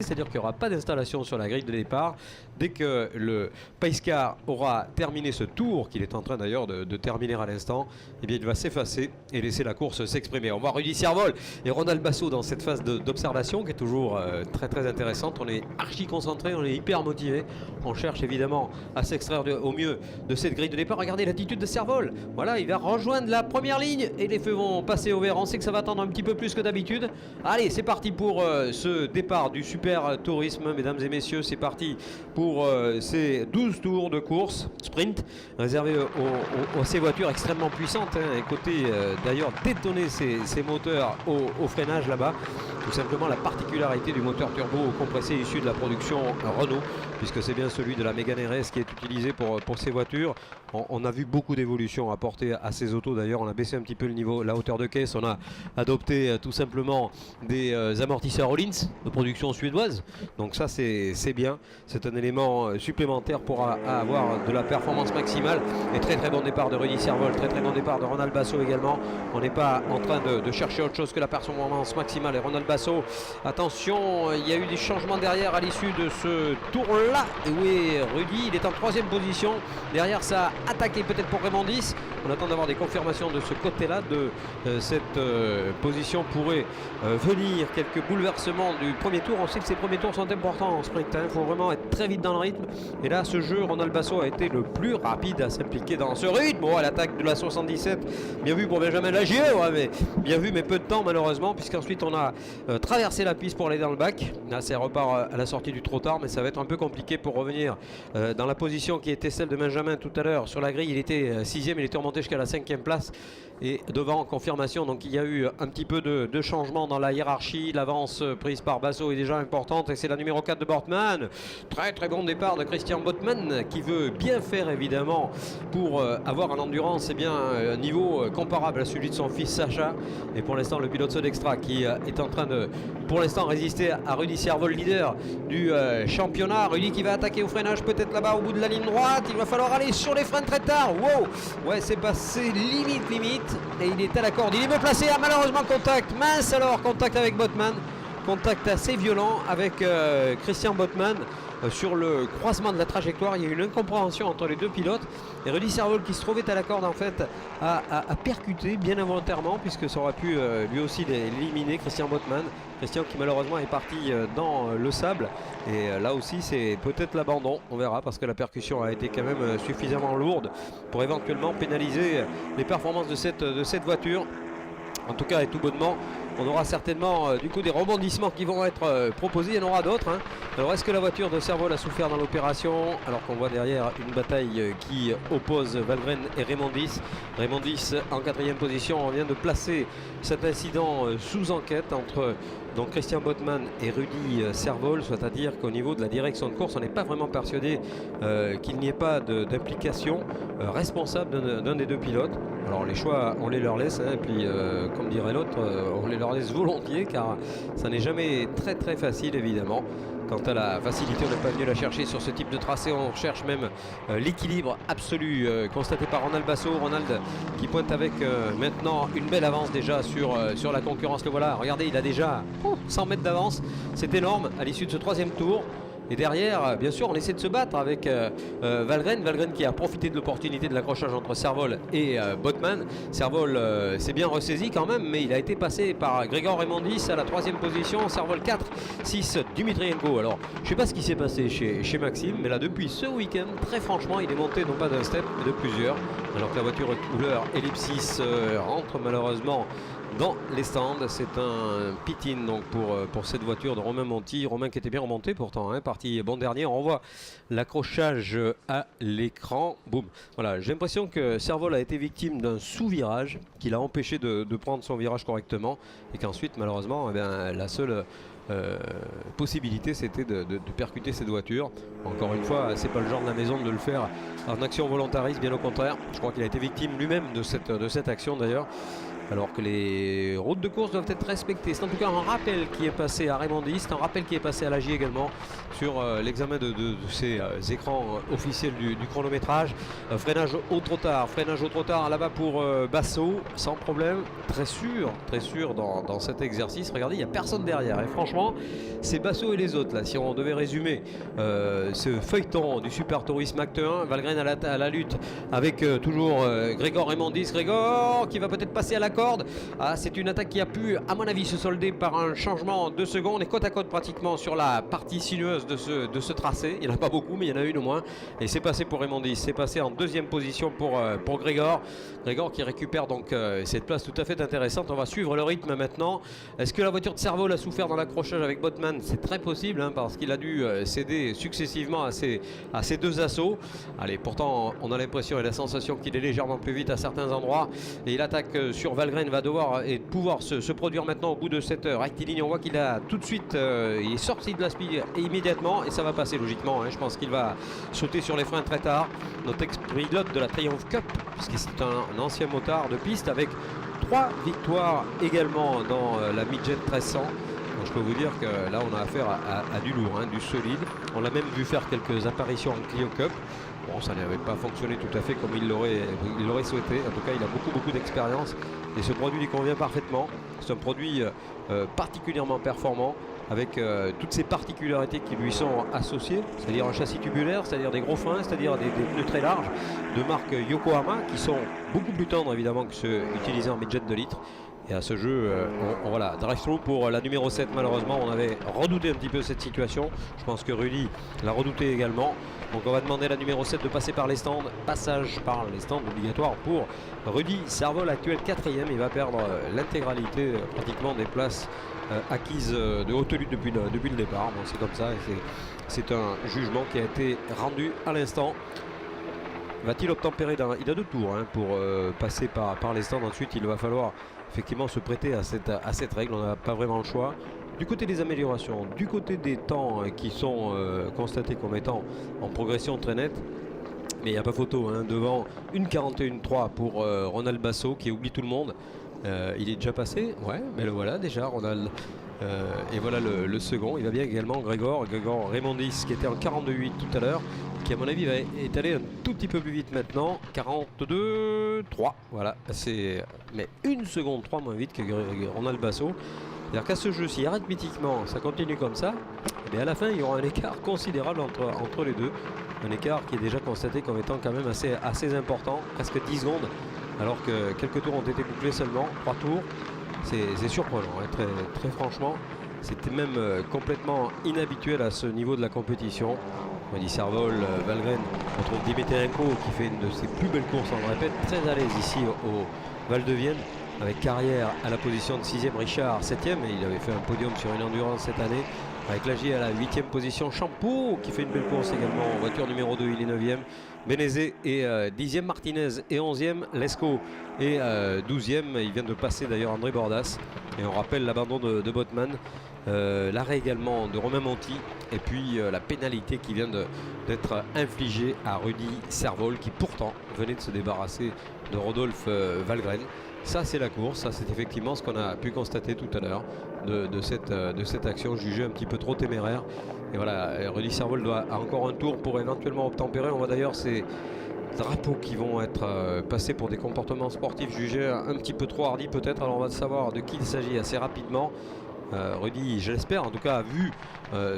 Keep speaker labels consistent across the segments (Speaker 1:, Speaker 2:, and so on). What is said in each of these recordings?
Speaker 1: C'est-à-dire qu'il n'y aura pas d'installation sur la grille de départ. Dès que le Pace Car aura terminé ce tour, qu'il est en train d'ailleurs de terminer à l'instant, eh bien il va s'effacer et laisser la course s'exprimer. On voit Rudy Servols et Ronald Basso dans cette phase d'observation qui est toujours très intéressante. On est archi concentré, on est hyper motivé. On cherche évidemment à s'extraire au mieux de cette grille de départ. Regardez l'attitude de Servols. Voilà, il va rejoindre la première ligne et les feux vont passer au vert. On sait que ça va attendre un petit peu plus que d'habitude. Allez, c'est parti pour ce départ du Super Tourisme, mesdames et messieurs. C'est parti pour ces 12 tours de course sprint réservés aux ces voitures extrêmement puissantes. Côté d'ailleurs détonner ces moteurs au freinage là-bas. Tout simplement la particularité du moteur turbo compressé issu de la production Renault, puisque c'est bien celui de la Mégane RS qui est utilisé pour ces voitures. On a vu beaucoup d'évolutions apportées à ces autos. D'ailleurs, on a baissé un petit peu le niveau, la hauteur de caisse. On a adopté tout simplement des amortisseurs Öhlins de production suédoise. Donc ça, c'est bien. C'est un élément supplémentaire pour avoir de la performance maximale. Et très bon départ de Rudy Servols, très bon départ de Ronald Basso également. On n'est pas en train de chercher autre chose que la performance maximale. Et Ronald Basso, attention, il y a eu des changements derrière à l'issue de ce tour-là. Et oui, Rudy, il est en 3e position. Derrière, ça a attaqué peut-être pour Raymond 10. On attend d'avoir des confirmations de ce côté-là. De cette position pourrait venir quelques bouleversements du premier tour. On sait que ces premiers tours sont importants en sprint. Il faut vraiment être très vite dans le rythme. Et là, ce jeu, Ronald Basso a été le plus rapide à s'impliquer dans ce rythme. Bon, à l'attaque de la 77, bien vu pour Benjamin Lagier. Ouais, mais bien vu, mais peu de temps malheureusement, puisqu'ensuite on a traversé la piste pour aller dans le bac. Là, ça repart à la sortie du trottoir, mais ça va être un peu compliqué pour revenir dans la position qui était celle de Benjamin tout à l'heure. Sur la grille, il était 6e, il était remonté jusqu'à la 5e place. Et devant, confirmation, donc il y a eu un petit peu de changement dans la hiérarchie. L'avance prise par Basso est déjà importante et c'est la numéro 4 de Bortman. Très bon départ de Christian Botman qui veut bien faire évidemment pour avoir un endurance et bien un niveau comparable à celui de son fils Sacha. Et pour l'instant, le pilote Sodextra qui est en train de, pour l'instant, résister à Rudy Servols, leader du championnat. Rudy qui va attaquer au freinage peut-être là-bas au bout de la ligne droite. Il va falloir aller sur les freins très tard. Wow, ouais, c'est passé limite. Et il est à la corde. Il est bien placé. Ah, malheureusement, contact. Mince alors, contact avec Botman. Contact assez violent avec Christian Botman sur le croisement de la trajectoire. Il y a eu une incompréhension entre les deux pilotes. Et Rudy Servols qui se trouvait à la corde en fait a percuté bien involontairement, puisque ça aurait pu lui aussi l'éliminer, Christian Botman. Christian qui malheureusement est parti dans le sable. Et là aussi c'est peut-être l'abandon. On verra, parce que la percussion a été quand même suffisamment lourde pour éventuellement pénaliser les performances de cette voiture. En tout cas, et tout bonnement, on aura certainement du coup des rebondissements qui vont être proposés. Il y en aura d'autres. Alors, est-ce que la voiture de Servols a souffert dans l'opération? Alors qu'on voit derrière une bataille qui oppose Valgren et Raymond 10. Raymond 10 en 4e position. On vient de placer cet incident sous enquête entre donc Christian Botman et Rudy Servols, c'est-à-dire qu'au niveau de la direction de course, on n'est pas vraiment persuadé qu'il n'y ait pas d'implication responsable d'un des deux pilotes. Alors les choix, on les leur laisse, et puis comme dirait l'autre, on les leur laisse volontiers, car ça n'est jamais très facile évidemment. Quant à la facilité, on n'est pas venu la chercher sur ce type de tracé. On cherche même l'équilibre absolu constaté par Ronald Basso. Ronald qui pointe avec maintenant une belle avance déjà sur la concurrence. Le voilà, regardez, il a déjà 100 mètres d'avance. C'est énorme à l'issue de ce 3e tour. Et derrière, bien sûr, on essaie de se battre avec Valgren qui a profité de l'opportunité de l'accrochage entre Servols et Botman. Servols s'est bien ressaisi quand même, mais il a été passé par Grégor Raymondis à la 3e position. Servols 4, 6, Dimitrienko. Alors, je ne sais pas ce qui s'est passé chez Maxime, mais là, depuis ce week-end, très franchement, il est monté non pas d'un step, mais de plusieurs. Alors que la voiture couleur Ellipsis rentre malheureusement dans les stands. C'est un pit-in donc pour cette voiture de Romain Monti. Romain qui était bien remonté pourtant, parti bon dernier. On revoit l'accrochage à l'écran. Boum. Voilà, j'ai l'impression que Servols a été victime d'un sous-virage qui l'a empêché de prendre son virage correctement, et qu'ensuite malheureusement la seule possibilité c'était de percuter cette voiture. Encore une fois, c'est pas le genre de la maison de le faire en action volontariste, bien au contraire. Je crois qu'il a été victime lui-même de cette action d'ailleurs. alors que les routes de course doivent être respectées. C'est en tout cas un rappel qui est passé à Raymond Dis, un rappel qui est passé à l'AJ également sur l'examen de ces écrans officiels du chronométrage. Freinage au trop tard là-bas pour Basso, sans problème, très sûr dans cet exercice. Regardez, il n'y a personne derrière et franchement c'est Basso et les autres là. Si on devait résumer ce feuilleton du Super Tourisme Acte 1, Valgren à la lutte avec toujours Grégor Raymond Dis. Grégor qui va peut-être passer à la corde. Ah, c'est une attaque qui a pu à mon avis se solder par un changement de seconde. On est côte à côte pratiquement sur la partie sinueuse de ce tracé. Il n'y en a pas beaucoup mais il y en a une au moins. Et c'est passé pour Raymond Dis. C'est passé en deuxième position pour Grégor. Grégor qui récupère donc cette place tout à fait intéressante. On va suivre le rythme maintenant. Est-ce que la voiture de Servoz a souffert dans l'accrochage avec Botman? C'est très possible hein, parce qu'il a dû céder successivement à ces deux assauts. Allez, pourtant on a l'impression et la sensation qu'il est légèrement plus vite à certains endroits. Et l'attaque sur Valgren va devoir et pouvoir se produire maintenant au bout de cette rectiligne. On voit qu'il a tout de suite, il est sorti de la speed immédiatement et ça va passer logiquement. Hein. Je pense qu'il va sauter sur les freins très tard. Notre ex-pilote de la Triumph Cup, puisque c'est un ancien motard de piste avec 3 victoires également dans la Midget 1300. Donc je peux vous dire que là on a affaire à du lourd, hein, du solide. On l'a même vu faire quelques apparitions en Clio Cup. Bon, ça n'avait pas fonctionné tout à fait comme il l'aurait souhaité. En tout cas, il a beaucoup d'expérience et ce produit lui convient parfaitement. C'est un produit particulièrement performant avec toutes ces particularités qui lui sont associées, c'est-à-dire un châssis tubulaire, c'est-à-dire des gros freins, c'est-à-dire des pneus très larges de marque Yokohama qui sont beaucoup plus tendres évidemment que ceux utilisés en midget de litre. Et à ce jeu, voilà, drive-through pour la numéro 7 malheureusement. On avait redouté un petit peu cette situation. Je pense que Rudy l'a redouté également. Donc on va demander à la numéro 7 de passer par les stands. Passage par les stands obligatoire pour Rudy Servoz, actuel 4e. Il va perdre l'intégralité pratiquement des places acquises de haute lutte depuis le départ. Bon, c'est comme ça. C'est un jugement qui a été rendu à l'instant. Va-t-il obtempérer il a 2 tours hein, pour passer par les stands. Ensuite, il va falloir effectivement se prêter à cette règle. On n'a pas vraiment le choix. Du côté des améliorations, du côté des temps qui sont constatés comme étant en progression très nette, mais il n'y a pas photo hein, devant une 41.3 pour Ronald Basso qui oublie tout le monde. Il est déjà passé, ouais, mais le voilà déjà Ronald. Et voilà le second. Il va bien également Grégor Raymond Dis qui était en 42.8 tout à l'heure, qui à mon avis va étaler un tout petit peu plus vite maintenant. 42.3, voilà, c'est mais 1 seconde 3 moins vite que Ronald Basso. C'est-à-dire qu'à ce jeu, si arithmétiquement ça continue comme ça, et à la fin il y aura un écart considérable entre les deux. Un écart qui est déjà constaté comme étant quand même assez important, presque 10 secondes, alors que quelques tours ont été bouclés seulement, 3 tours. C'est surprenant, hein, très franchement. C'était même complètement inhabituel à ce niveau de la compétition. On dit Servoz, Valgren, on trouve Dimitrienko qui fait une de ses plus belles courses, on le répète, très à l'aise ici au Val de Vienne, avec Carrière à la position de 6e, Richard 7e, et il avait fait un podium sur une endurance cette année, avec l'AG à la 8e position, Champeau qui fait une belle course également en voiture numéro 2, il est 9e, Benezet est 10e, Martinez est 11e, Lescaut est 12e, il vient de passer d'ailleurs André Bordas, et on rappelle l'abandon de Botman, l'arrêt également de Romain Monti, et puis la pénalité qui vient d'être infligée à Rudy Servoz qui pourtant venait de se débarrasser de Rodolphe Valgren. Ça c'est la course, ça c'est effectivement ce qu'on a pu constater tout à l'heure de cette action jugée un petit peu trop téméraire. Et voilà, Rudy Servoz a encore un tour pour éventuellement obtempérer. On voit d'ailleurs ces drapeaux qui vont être passés pour des comportements sportifs jugés un petit peu trop hardis peut-être. Alors on va savoir de qui il s'agit assez rapidement. Rudy, je l'espère, en tout cas a vu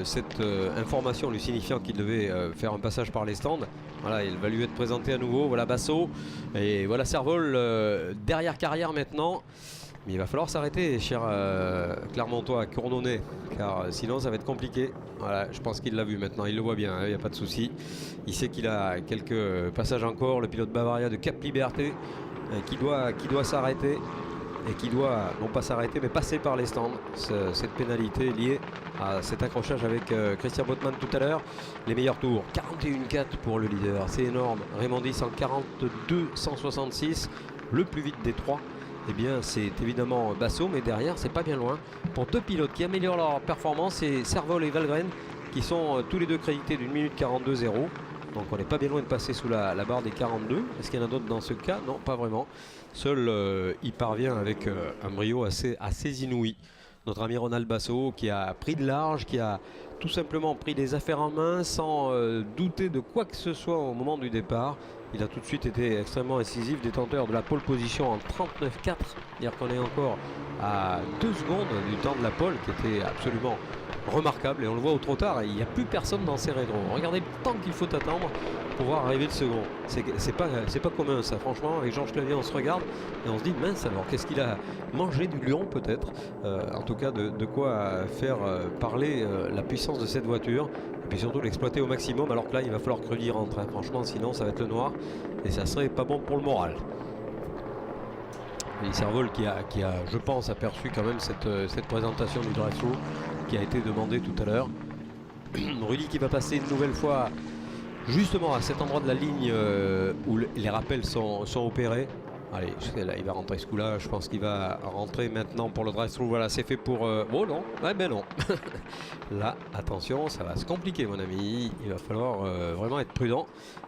Speaker 1: cette information lui signifiant qu'il devait faire un passage par les stands. Voilà, il va lui être présenté à nouveau. Voilà Basso et voilà Servoz derrière Carrière maintenant. Mais il va falloir s'arrêter, cher Clermontois, Cournonnet, car sinon ça va être compliqué. Voilà, je pense qu'il l'a vu maintenant, il le voit bien, il n'y a pas de souci. Il sait qu'il a quelques passages encore, le pilote Bavaria de Cap Liberté qui doit s'arrêter. Et qui doit, non pas s'arrêter, mais passer par les stands. Cette pénalité liée à cet accrochage avec Christian Botman tout à l'heure. Les meilleurs tours, 41.4 pour le leader, c'est énorme. Raymond Dis en 42.166, le plus vite des trois. Eh bien, c'est évidemment Basso, mais derrière, c'est pas bien loin. Pour 2 pilotes qui améliorent leur performance, c'est Servoz et Valgren qui sont tous les deux crédités d'1 minute 42.0. Donc on n'est pas bien loin de passer sous la barre des 42. Est-ce qu'il y en a d'autres dans ce cas? Non, pas vraiment. Seul il parvient avec un brio assez inouï. Notre ami Ronald Basso qui a pris de large, qui a tout simplement pris des affaires en main sans douter de quoi que ce soit au moment du départ. Il a tout de suite été extrêmement incisif, détenteur de la pole position en 39,4. C'est-à-dire qu'on est encore à 2 secondes du temps de la pole qui était absolument remarquable. Et on le voit au trottoir, il n'y a plus personne dans ces rétros. Regardez le temps qu'il faut attendre pour voir arriver le second. C'est pas commun ça, franchement. Avec Georges Clavier, on se regarde et on se dit mince alors, qu'est-ce qu'il a mangé du lion peut-être. En tout cas de quoi faire parler la puissance de cette voiture. Et puis surtout l'exploiter au maximum, alors que là il va falloir que Rudy rentre, hein. Franchement sinon ça va être le noir et ça serait pas bon pour le moral. Et Servol qui a je pense aperçu quand même cette présentation du drive-thru qui a été demandée tout à l'heure. Rudy qui va passer une nouvelle fois justement à cet endroit de la ligne où les rappels sont opérés. Allez, là, il va rentrer ce coup-là. Je pense qu'il va rentrer maintenant pour le drive-thru. Voilà, c'est fait pour... Oh non, ouais, ben non. Là, attention, ça va se compliquer, mon ami. Il va falloir vraiment être prudent,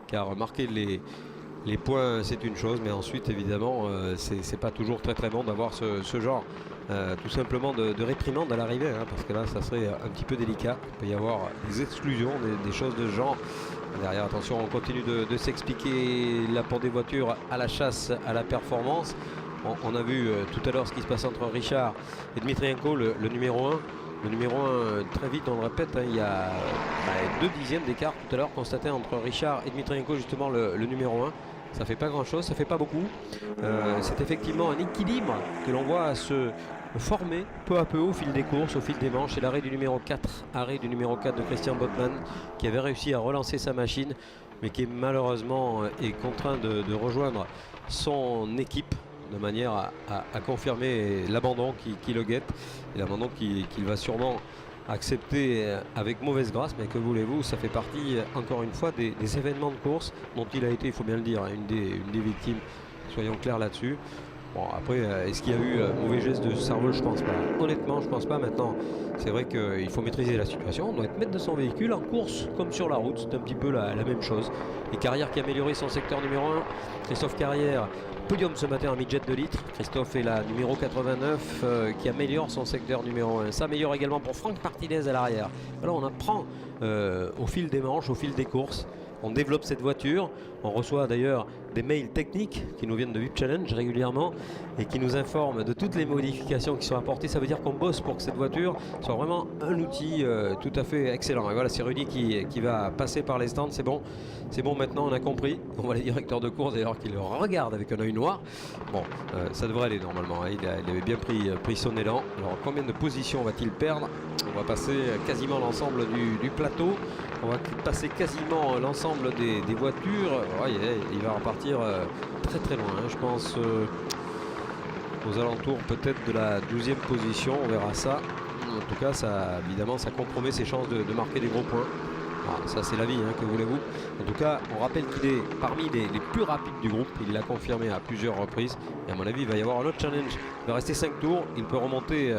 Speaker 1: car marquer les points, c'est une chose, mais ensuite, évidemment, c'est pas toujours très bon d'avoir ce genre tout simplement de réprimande à l'arrivée, hein, parce que là, ça serait un petit peu délicat. Il peut y avoir des exclusions, des choses de ce genre. Derrière, attention, on continue de s'expliquer là pour des voitures à la chasse, à la performance. On a vu tout à l'heure ce qui se passe entre Richard et Dmitrienko, le numéro 1. Le numéro 1, très vite, on le répète, hein, il y a 2 dixièmes d'écart tout à l'heure constaté entre Richard et Dmitrienko, justement le numéro 1. Ça fait pas grand chose, ça fait pas beaucoup. C'est effectivement un équilibre que l'on voit se former peu à peu au fil des courses, au fil des manches. C'est l'arrêt du numéro 4, arrêt du numéro 4 de Christian Botman qui avait réussi à relancer sa machine, mais qui malheureusement est contraint de rejoindre son équipe de manière à confirmer l'abandon qui le guette. Et l'abandon qu'il va sûrement accepter avec mauvaise grâce, mais que voulez-vous, ça fait partie encore une fois des événements de course dont il a été, il faut bien le dire, une des victimes, soyons clairs là-dessus. Bon, après, est-ce qu'il y a eu mauvais geste de Servol? Je pense pas. Honnêtement, je pense pas. Maintenant, c'est vrai qu'il faut maîtriser la situation. On doit être maître de son véhicule en course comme sur la route. C'est un petit peu la même chose. Et Carrière qui a amélioré son secteur numéro 1. Christophe Carrière, podium ce matin en mid-jet de litre. Christophe est la numéro 89 qui améliore son secteur numéro 1. Ça améliore également pour Franck Martinez à l'arrière. Alors on apprend au fil des manches, au fil des courses. On développe cette voiture. On reçoit d'ailleurs des mails techniques qui nous viennent de VIP Challenge régulièrement et qui nous informent de toutes les modifications qui sont apportées. Ça veut dire qu'on bosse pour que cette voiture soit vraiment un outil tout à fait excellent. Et voilà, c'est Rudy qui va passer par les stands. C'est bon maintenant, on a compris. On voit les directeurs de course d'ailleurs qui le regardent avec un œil noir. Bon, ça devrait aller normalement, hein. Il avait bien pris son élan. Alors combien de positions va-t-il perdre? On va passer quasiment l'ensemble du plateau. On va passer quasiment l'ensemble des voitures. Ouais, il va repartir très loin, hein. Je pense aux alentours peut-être de la 12e position. On verra ça. En tout cas, évidemment, ça compromet ses chances de marquer des gros points. Voilà, ça, c'est la vie, hein, que voulez-vous. En tout cas, on rappelle qu'il est parmi les plus rapides du groupe. Il l'a confirmé à plusieurs reprises. Et à mon avis, il va y avoir un autre challenge. Il va rester 5 tours. Il peut remonter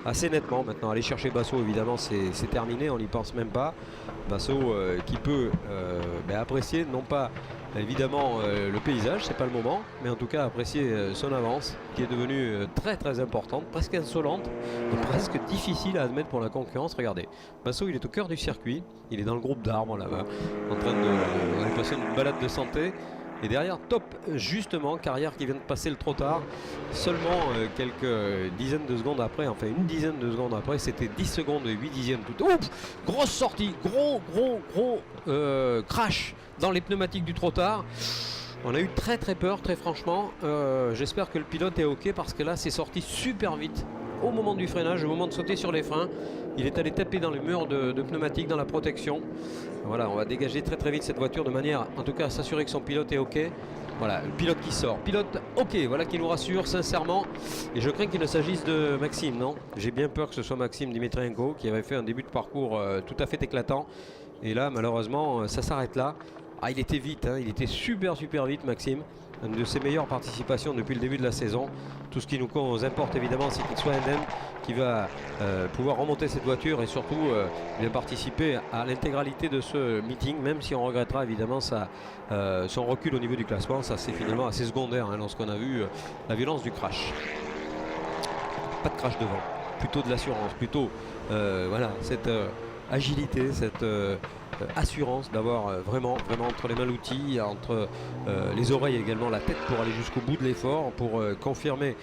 Speaker 1: assez nettement. Maintenant, aller chercher Basso, évidemment, c'est terminé. On n'y pense même pas. Basso qui peut apprécier, non pas évidemment le paysage, c'est pas le moment, mais en tout cas apprécier son avance qui est devenue très importante, presque insolente et presque difficile à admettre pour la concurrence. Regardez, Basso, il est au cœur du circuit, il est dans le groupe d'arbres là-bas, en train de passer une balade de santé. Et derrière, top, justement, Carrière qui vient de passer le trottoir. Seulement quelques dizaines de secondes après, enfin une dizaine de secondes après, c'était 10 secondes et 8 dixièmes tout. Oups, grosse sortie, gros crash dans les pneumatiques du trottoir. On a eu très peur, très franchement. J'espère que le pilote est OK parce que là, c'est sorti super vite. Au moment du freinage, au moment de sauter sur les freins, il est allé taper dans le mur de pneumatique, dans la protection. Voilà, on va dégager très vite cette voiture de manière, en tout cas, à s'assurer que son pilote est OK. Voilà, le pilote qui sort. Pilote OK, voilà qui nous rassure sincèrement. Et je crains qu'il ne s'agisse de Maxime, non? J'ai bien peur que ce soit Maxime Dmitrienko qui avait fait un début de parcours tout à fait éclatant. Et là, malheureusement, ça s'arrête là. Ah, il était vite, hein, il était super vite Maxime. Une de ses meilleures participations depuis le début de la saison. Tout ce qui nous importe évidemment, c'est qu'il soit indemne, qui va pouvoir remonter cette voiture et surtout bien participer à l'intégralité de ce meeting, même si on regrettera évidemment son recul au niveau du classement. Ça c'est finalement assez secondaire hein, lorsqu'on a vu la violence du crash. Pas de crash devant, plutôt de l'assurance, plutôt voilà, cette agilité, cette assurance d'avoir vraiment entre les mains l'outil, entre les oreilles également la tête pour aller jusqu'au bout de l'effort, pour confirmer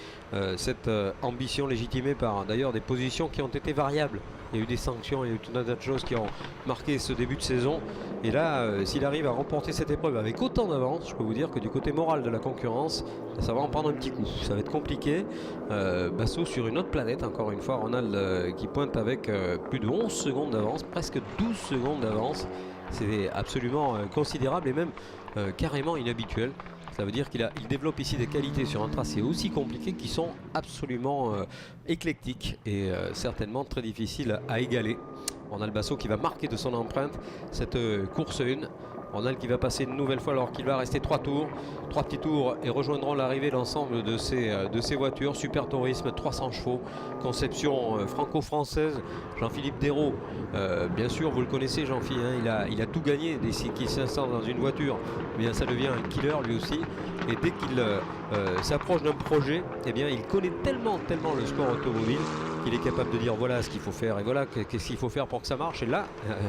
Speaker 1: cette ambition légitimée par d'ailleurs des positions qui ont été variables. Il y a eu des sanctions, il y a eu tout un tas de choses qui ont marqué ce début de saison. Et là, s'il arrive à remporter cette épreuve avec autant d'avance, je peux vous dire que du côté moral de la concurrence, ça va en prendre un petit coup. Ça va être compliqué. Basso sur une autre planète, encore une fois, Ronald qui pointe avec plus de 11 secondes d'avance, presque 12 secondes d'avance. C'est absolument considérable et même carrément inhabituel. Ça veut dire qu'il développe ici des qualités sur un tracé aussi compliqué qui sont absolument éclectiques et certainement très difficiles à égaler. Ronald Basso qui va marquer de son empreinte cette course 1. Ronald qui va passer une nouvelle fois alors qu'il va rester 3 tours. 3 petits tours et rejoindront l'arrivée l'ensemble de ces voitures. Super Tourisme, 300 chevaux, conception franco-française. Jean-Philippe Dérault, bien sûr vous le connaissez Jean-Philippe, hein, il a tout gagné dès qu'il s'installe dans une voiture. Eh bien, ça devient un killer lui aussi. Et dès qu'il s'approche d'un projet, eh bien, il connaît tellement le sport automobile qu'il est capable de dire voilà ce qu'il faut faire et voilà qu'est-ce qu'il faut faire pour que ça marche. Et là,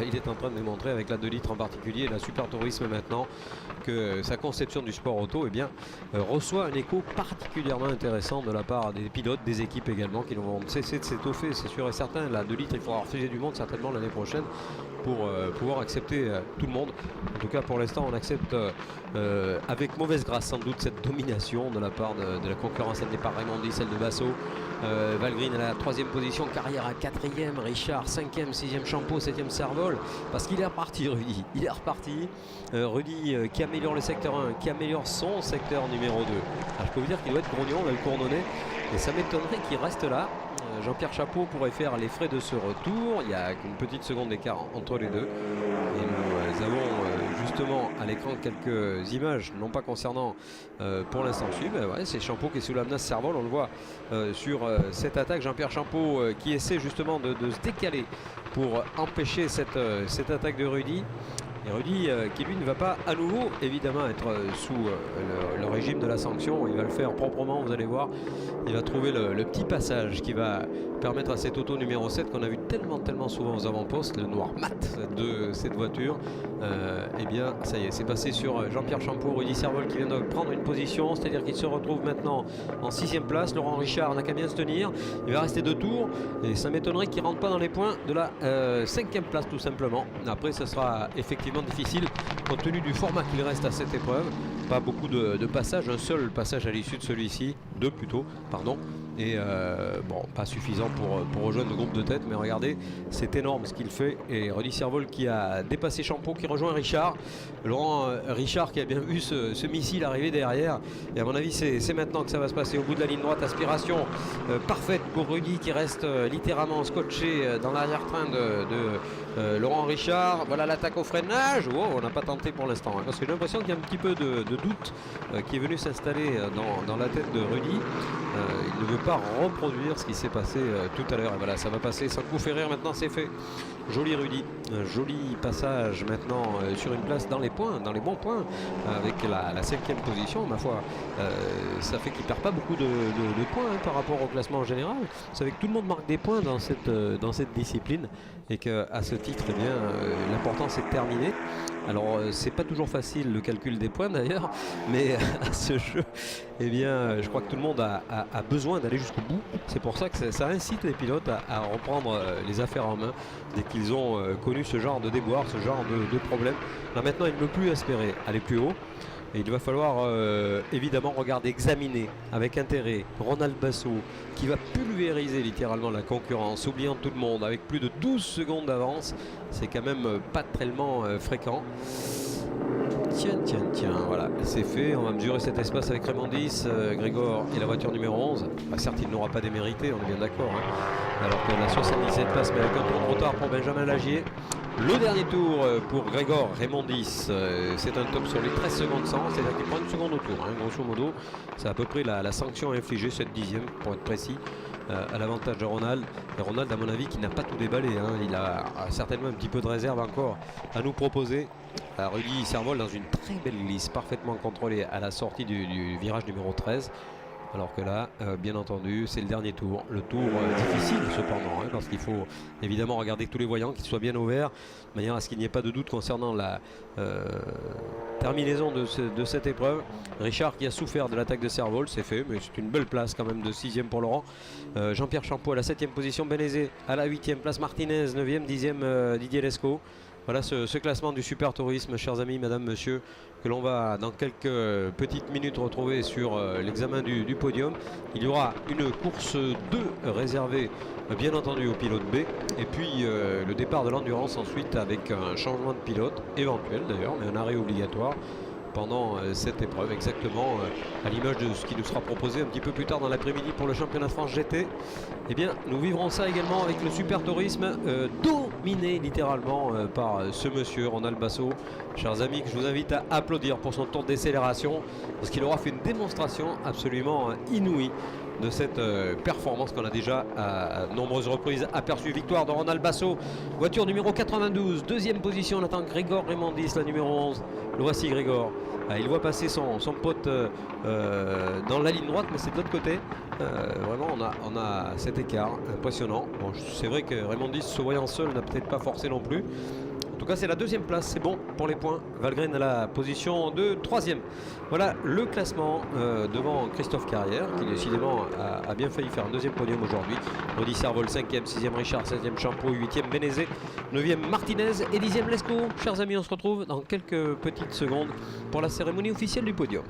Speaker 1: il est en train de démontrer avec la 2 litres en particulier et la Super Tourisme maintenant que sa conception du sport auto eh bien, reçoit un écho particulièrement intéressant de la part des pilotes, des équipes également qui vont cesser de s'étoffer, c'est sûr et certain. La 2 litres, il faudra refuser du monde certainement l'année prochaine pour pouvoir accepter tout le monde. En tout cas pour l'instant on accepte avec mauvaise grâce sans doute cette domination de la part de la concurrence, celle n'est pas Raimondi, celle de Basso. Valgrind à la 3e position, Carrière à 4e, Richard 5e, 6e Champeau, 7e Servol, parce qu'il est reparti Rudy, il est reparti. Rudy qui améliore le secteur 1, qui améliore son secteur numéro 2. Alors, je peux vous dire qu'il doit être grognon, on va le coordonner, et ça m'étonnerait qu'il reste là. Jean-Pierre Chapeau pourrait faire les frais de ce retour, il y a une petite seconde d'écart entre les deux. Et nous avons justement à l'écran quelques images, non pas concernant pour l'instant suivre. Ouais, c'est Champeau qui est sous la menace Servol, on le voit sur cette attaque. Jean-Pierre Champeau qui essaie justement de se décaler pour empêcher cette attaque de Rudy. Et Rudy qui lui ne va pas à nouveau évidemment être sous le régime de la sanction. Il va le faire proprement, vous allez voir. Il va trouver le petit passage qui va permettre à cette auto numéro 7 qu'on a vu tellement souvent aux avant-postes, le noir mat de cette voiture. Eh bien ça y est, c'est passé sur Jean-Pierre Champeau, Rudy Servol qui vient de prendre une position, c'est-à-dire qu'il se retrouve maintenant en 6e place. Laurent Richard n'a qu'à bien se tenir, il va rester 2 tours et ça m'étonnerait qu'il ne rentre pas dans les points de la 5e place tout simplement. Après ça sera effectivement difficile compte tenu du format qu'il reste à cette épreuve. Pas beaucoup de passages, un seul passage à l'issue de celui-ci, 2 plutôt, pardon. Et bon, pas suffisant pour rejoindre le groupe de tête, mais regardez, c'est énorme ce qu'il fait. Et Rudy Servol qui a dépassé Champeau, qui rejoint Richard. Laurent Richard qui a bien vu ce missile arriver derrière. Et à mon avis, c'est maintenant que ça va se passer au bout de la ligne droite. Aspiration parfaite pour Rudy qui reste littéralement scotché dans l'arrière-train de Laurent Richard. Voilà l'attaque au freinage. Oh, on n'a pas tenté pour l'instant, hein, parce que j'ai l'impression qu'il y a un petit peu de doute qui est venu s'installer dans la tête de Rudy. Il ne veut pas reproduire ce qui s'est passé tout à l'heure. Et voilà, ça va passer sans coup faire rire. Maintenant, c'est fait. Joli Rudy. Un joli passage maintenant sur une place dans les points, dans les bons points, avec la 5e position. Ma foi, ça fait qu'il ne perd pas beaucoup de points hein, par rapport au classement en général. Vous savez que tout le monde marque des points dans cette discipline et qu'à ce titre, eh bien, l'important c'est de terminer. Alors c'est pas toujours facile le calcul des points d'ailleurs, mais à ce jeu, eh bien, je crois que tout le monde a besoin d'aller jusqu'au bout. C'est pour ça que ça incite les pilotes à reprendre les affaires en main dès qu'ils ont connu ce genre de déboire, ce genre de problème. Là maintenant, il ne peut plus espérer aller plus haut. Et il va falloir évidemment regarder, examiner avec intérêt Ronald Basso qui va pulvériser littéralement la concurrence, oubliant tout le monde avec plus de 12 secondes d'avance. C'est quand même pas tellement fréquent. Tiens, voilà, c'est fait. On va mesurer cet espace avec Raymond 10, Grégor et la voiture numéro 11. Bah, certes, il n'aura pas démérité, on est bien d'accord. Hein. Alors que la 77 place, mais avec un tour de retard pour Benjamin Lagier. Le dernier tour pour Grégor Raymondis, c'est un top sur les 13 secondes 100, c'est-à-dire qu'il prend une seconde au tour, hein, grosso modo. C'est à peu près la sanction infligée, 7 dixièmes pour être précis, à l'avantage de Ronald. Et Ronald, à mon avis, qui n'a pas tout déballé, hein. Il a certainement un petit peu de réserve encore à nous proposer. Rudy Servol dans une très belle glisse, parfaitement contrôlée à la sortie du virage numéro 13. Alors que là, bien entendu, c'est le dernier tour. Le tour difficile cependant, hein, parce qu'il faut évidemment regarder tous les voyants, qu'ils soient bien ouverts, de manière à ce qu'il n'y ait pas de doute concernant la terminaison de cette épreuve. Richard qui a souffert de l'attaque de Servol, c'est fait, mais c'est une belle place quand même de 6e pour Laurent. Jean-Pierre Champeau à la 7e position, Benezet à la 8e place, Martinez 9e, 10e Didier Lescaut. Voilà ce classement du Super Tourisme, chers amis, madame, monsieur, que l'on va dans quelques petites minutes retrouver sur l'examen du podium. Il y aura une course 2 réservée, bien entendu, au pilote B. Et puis le départ de l'endurance ensuite avec un changement de pilote, éventuel d'ailleurs, mais un arrêt obligatoire pendant cette épreuve, exactement à l'image de ce qui nous sera proposé un petit peu plus tard dans l'après-midi pour le championnat de France GT. Eh bien, nous vivrons ça également avec le Super Tourisme, dominé littéralement par ce monsieur Ronald Basso. Chers amis, que je vous invite à applaudir pour son tour de décélération, parce qu'il aura fait une démonstration absolument inouïe de cette performance qu'on a déjà à nombreuses reprises aperçue. Victoire de Ronald Basso, voiture numéro 92, deuxième position, on attend Grégor Raymondis, la numéro 11. Le voici Grégor, il voit passer son pote dans la ligne droite, mais c'est de l'autre côté. Vraiment on a cet écart impressionnant. Bon, c'est vrai que Raymondis, se voyant seul, n'a peut-être pas forcé non plus. En tout cas, c'est la deuxième place, c'est bon pour les points. Valgren à la position de 3e. Voilà le classement devant Christophe Carrière, qui décidément a bien failli faire un deuxième podium aujourd'hui. Rudy Servol 5e, 6e Richard, 16e Champeau, 8e Benezet, 9e Martinez et 10e Lescaut. Chers amis, on se retrouve dans quelques petites secondes pour la cérémonie officielle du podium.